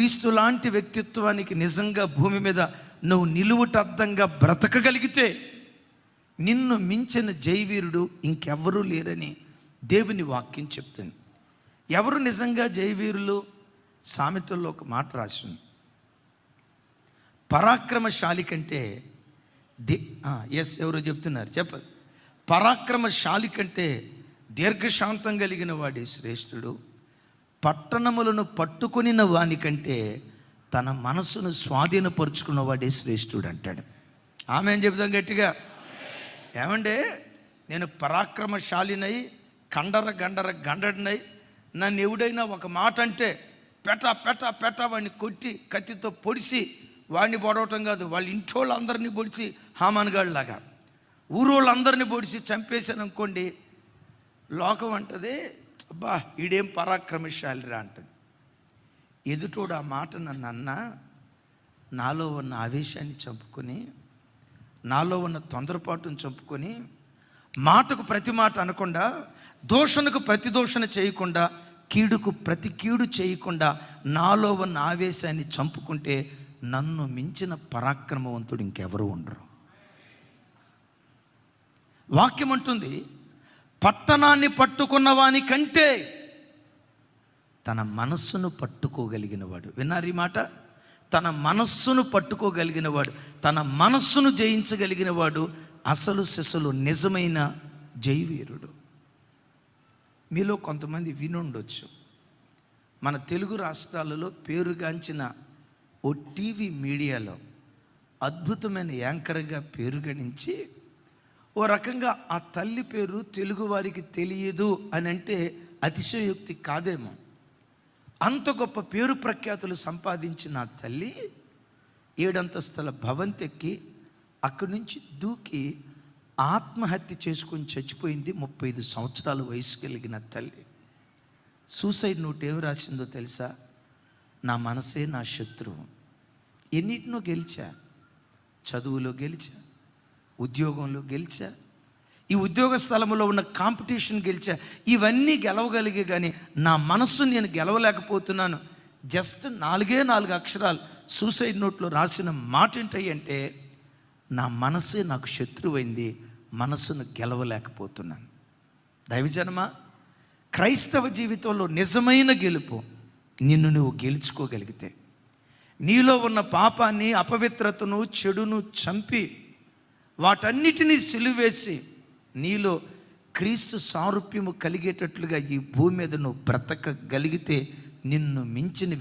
క్రీస్తు లాంటి వ్యక్తిత్వానికి నిజంగా భూమి మీద నువ్వు నిలువుటద్దంగా బ్రతకగలిగితే నిన్ను మించిన జయవీరుడు ఇంకెవ్వరూ లేరని దేవుని వాక్యం చెప్తుంది. ఎవరు నిజంగా జయవీరులు? సామెతల్లో ఒక మాట రాసింది, పరాక్రమశాలి కంటే ఎవరో చెప్తున్నారు, చెప్పదు. పరాక్రమశాలి కంటే దీర్ఘశాంతం కలిగిన వాడే శ్రేష్ఠుడు, పట్టణములను పట్టుకొనిన వాని కంటే తన మనసును స్వాధీనపరుచుకున్న వాడే శ్రేష్ఠుడు అంటాడు. ఆమె అని చెప్తాం గట్టిగా. ఏమంటే నేను పరాక్రమశాలినై గండడినై నన్ను ఎవడైనా ఒక మాట అంటే పెట వాడిని కొట్టి కత్తితో పొడిచి వాడిని పొడవటం కాదు, వాళ్ళ ఇంటోళ్ళందరినీ పొడిచి హామాన్గాళ్ళలాగా ఊరోళ్ళందరినీ పొడిచి చంపేశాను అనుకోండి, లోకం అంటది అబ్బా ఈడేం పరాక్రమశాలిరా అంటది. ఎదుటోడు ఆ మాట నన్ను అన్నా నాలో ఉన్న ఆవేశాన్ని చంపుకొని, నాలో ఉన్న తొందరపాటును చంపుకొని, మాటకు ప్రతి మాట అనకుండా, దోషణకు ప్రతి దోషణ చేయకుండా, కీడుకు ప్రతి కీడు చేయకుండా నాలో ఉన్న ఆవేశాన్ని చంపుకుంటే నన్ను మించిన పరాక్రమవంతుడు ఇంకెవరు ఉండరు. వాక్యం అంటుంది, పట్టణాన్ని పట్టుకున్న వాని కంటే తన మనస్సును పట్టుకోగలిగిన వాడు. విన్నారు ఈ మాట? తన మనస్సును పట్టుకోగలిగిన వాడు, తన మనస్సును జయించగలిగిన వాడు అసలు సిసలు నిజమైన జయవీరుడు. మీలో కొంతమంది వినుండొచ్చు, మన తెలుగు రాష్ట్రాలలో పేరుగాంచిన ఓ టీవీ మీడియాలో అద్భుతమైన యాంకర్గా పేరుగణించి, ఓ రకంగా ఆ తల్లి పేరు తెలుగు వారికి తెలియదు అని అంటే అతిశయోక్తి కాదేమో. అంత గొప్ప పేరు ప్రఖ్యాతులు సంపాదించిన ఆ తల్లి 7 అంతస్తుల భవంతెక్కి అక్కడి నుంచి దూకి ఆత్మహత్య చేసుకొని చచ్చిపోయింది. 35 సంవత్సరాల వయసు కలిగిన తల్లి. సూసైడ్ నోట్ ఏమి రాసిందో తెలుసా? నా మనసే నా శత్రువు. ఎన్నిటినో గెలిచా, చదువులో గెలిచా, ఉద్యోగంలో గెలిచా, ఈ ఉద్యోగ స్థలంలో ఉన్న కాంపిటీషన్ గెలిచా, ఇవన్నీ గెలవగలిగే కానీ నా మనస్సు నేను గెలవలేకపోతున్నాను. జస్ట్ 4 అక్షరాలు సూసైడ్ నోట్లో రాసిన మాట ఏంటంటే, నా మనసే నాకు శత్రువైంది, మనస్సును గెలవలేకపోతున్నాను. దైవజనమా, క్రైస్తవ జీవితంలో నిజమైన గెలుపు నిన్ను నువ్వు గెలుచుకోగలిగితే, నీలో ఉన్న పాపాన్ని, అపవిత్రతను, చెడును చంపి వాటన్నిటినీ సిలువేసి నీలో క్రీస్తు సారూప్యము కలిగేటట్లుగా ఈ భూమి మీద నువ్వు బ్రతకగలిగితే నిన్ను మించిన